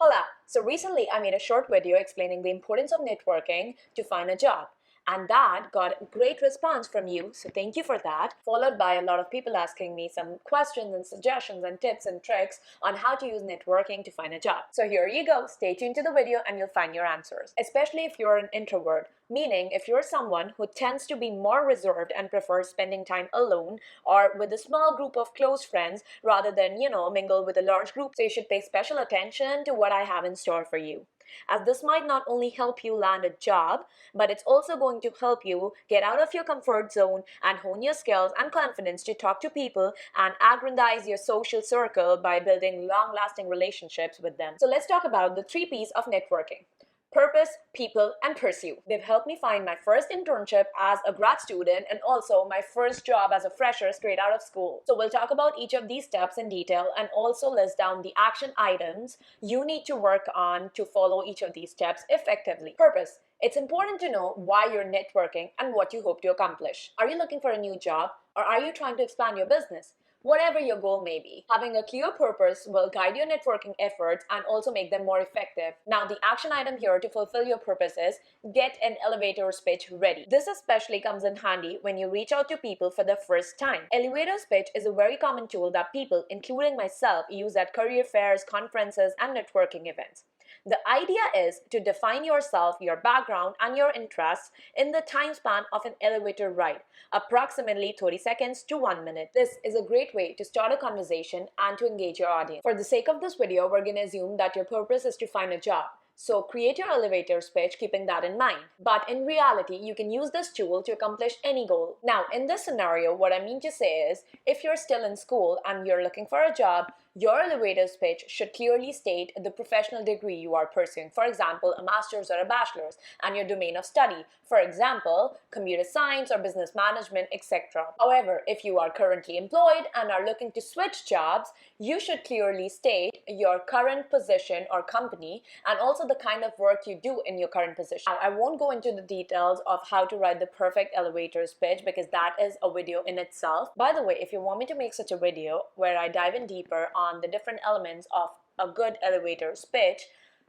Hola! So recently I made a short video explaining the importance of networking to find a job. And that got a great response from you, so thank you for that. Followed by a lot of people asking me some questions and suggestions and tips and tricks on how to use networking to find a job. So here you go, stay tuned to the video and you'll find your answers. Especially if you're an introvert, meaning if you're someone who tends to be more reserved and prefers spending time alone or with a small group of close friends rather than, mingle with a large group. So you should pay special attention to what I have in store for you, as this might not only help you land a job, but it's also going to help you get out of your comfort zone and hone your skills and confidence to talk to people and aggrandize your social circle by building long-lasting relationships with them. So let's talk about the 3 P's of networking: purpose, people, and pursue. They've helped me find my first internship as a grad student and also my first job as a fresher straight out of school. So we'll talk about each of these steps in detail and also list down the action items you need to work on to follow each of these steps effectively. Purpose. It's important to know why you're networking and what you hope to accomplish. Are you looking for a new job, or are you trying to expand your business? Whatever your goal may be, having a clear purpose will guide your networking efforts and also make them more effective. Now, the action item here to fulfill your purpose is get an elevator pitch ready. This especially comes in handy when you reach out to people for the first time. Elevator pitch is a very common tool that people, including myself, use at career fairs, conferences, and networking events. The idea is to define yourself, your background, and your interests in the time span of an elevator ride, approximately 30 seconds to 1 minute. This is a great way to start a conversation and to engage your audience. For the sake of this video, we're going to assume that your purpose is to find a job. So create your elevator pitch keeping that in mind. But in reality, you can use this tool to accomplish any goal. Now, in this scenario, what I mean to say is, if you're still in school and you're looking for a job, your elevator pitch should clearly state the professional degree you are pursuing. For example, a master's or a bachelor's, and your domain of study. For example, computer science or business management, etc. However, if you are currently employed and are looking to switch jobs, you should clearly state your current position or company and also the kind of work you do in your current position. Now, I won't go into the details of how to write the perfect elevator pitch because that is a video in itself. By the way, if you want me to make such a video where I dive in deeper on the different elements of a good elevator pitch,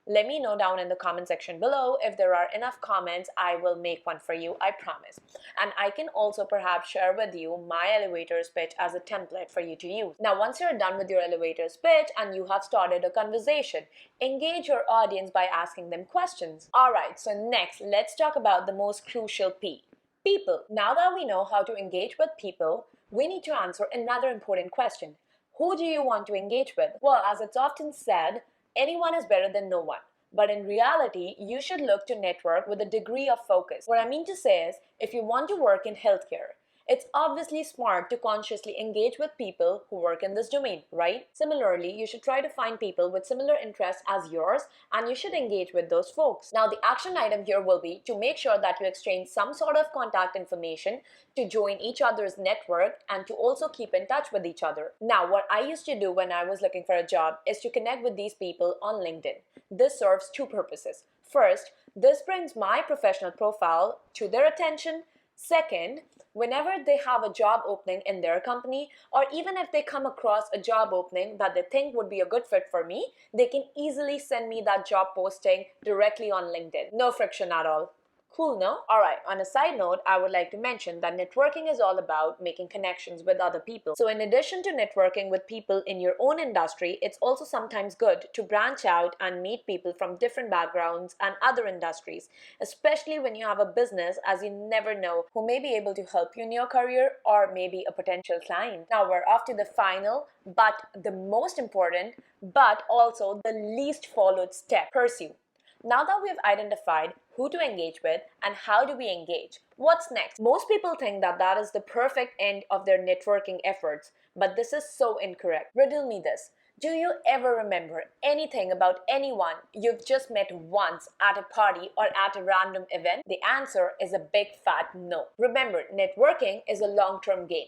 let me know down in the comment section below. If there are enough comments, I will make one for you, I promise. And I can also perhaps share with you my elevator pitch as a template for you to use. Now, once you're done with your elevator pitch and you have started a conversation, engage your audience by asking them questions. Alright, so next, let's talk about the most crucial P. People. Now that we know how to engage with people, we need to answer another important question. Who do you want to engage with? Well, as it's often said, anyone is better than no one. But in reality, you should look to network with a degree of focus. What I mean to say is, if you want to work in healthcare, it's obviously smart to consciously engage with people who work in this domain, right? Similarly, you should try to find people with similar interests as yours, and you should engage with those folks. Now, the action item here will be to make sure that you exchange some sort of contact information, to join each other's network, and to also keep in touch with each other. Now, what I used to do when I was looking for a job is to connect with these people on LinkedIn. This serves 2 purposes. First, this brings my professional profile to their attention. Second, whenever they have a job opening in their company, or even if they come across a job opening that they think would be a good fit for me, they can easily send me that job posting directly on LinkedIn. No friction at all. Cool, no? Alright, on a side note, I would like to mention that networking is all about making connections with other people. So in addition to networking with people in your own industry, it's also sometimes good to branch out and meet people from different backgrounds and other industries, especially when you have a business, as you never know who may be able to help you in your career or maybe a potential client. Now we're off to the final, but the most important, but also the least followed step: pursue. Now that we've identified who to engage with and how do we engage, what's next? Most people think that that is the perfect end of their networking efforts, but this is so incorrect. Riddle me this. Do you ever remember anything about anyone you've just met once at a party or at a random event? The answer is a big fat no. Remember, networking is a long-term game.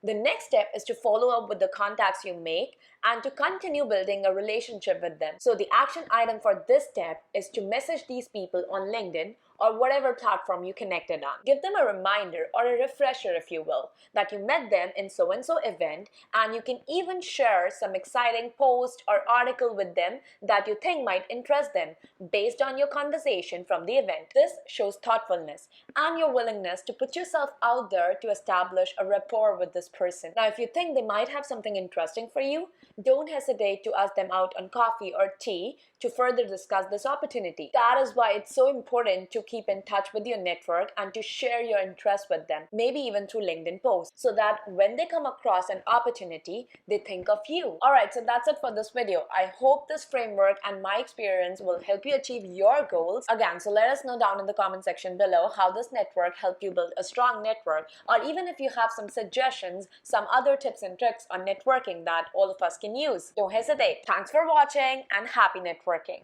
The next step is to follow up with the contacts you make and to continue building a relationship with them. So the action item for this step is to message these people on LinkedIn or whatever platform you connected on. Give them a reminder or a refresher, if you will, that you met them in so and so event, and you can even share some exciting post or article with them that you think might interest them based on your conversation from the event. This shows thoughtfulness and your willingness to put yourself out there to establish a rapport with this person. Now, if you think they might have something interesting for you, don't hesitate to ask them out on coffee or tea to further discuss this opportunity. That is why it's so important to keep in touch with your network and to share your interest with them, maybe even through LinkedIn posts, so that when they come across an opportunity, they think of you. Alright, so that's it for this video. I hope this framework and my experience will help you achieve your goals. Again, so let us know down in the comment section below how this network helped you build a strong network, or even if you have some suggestions, some other tips and tricks on networking that all of us can use. Don't hesitate. Thanks for watching and happy networking.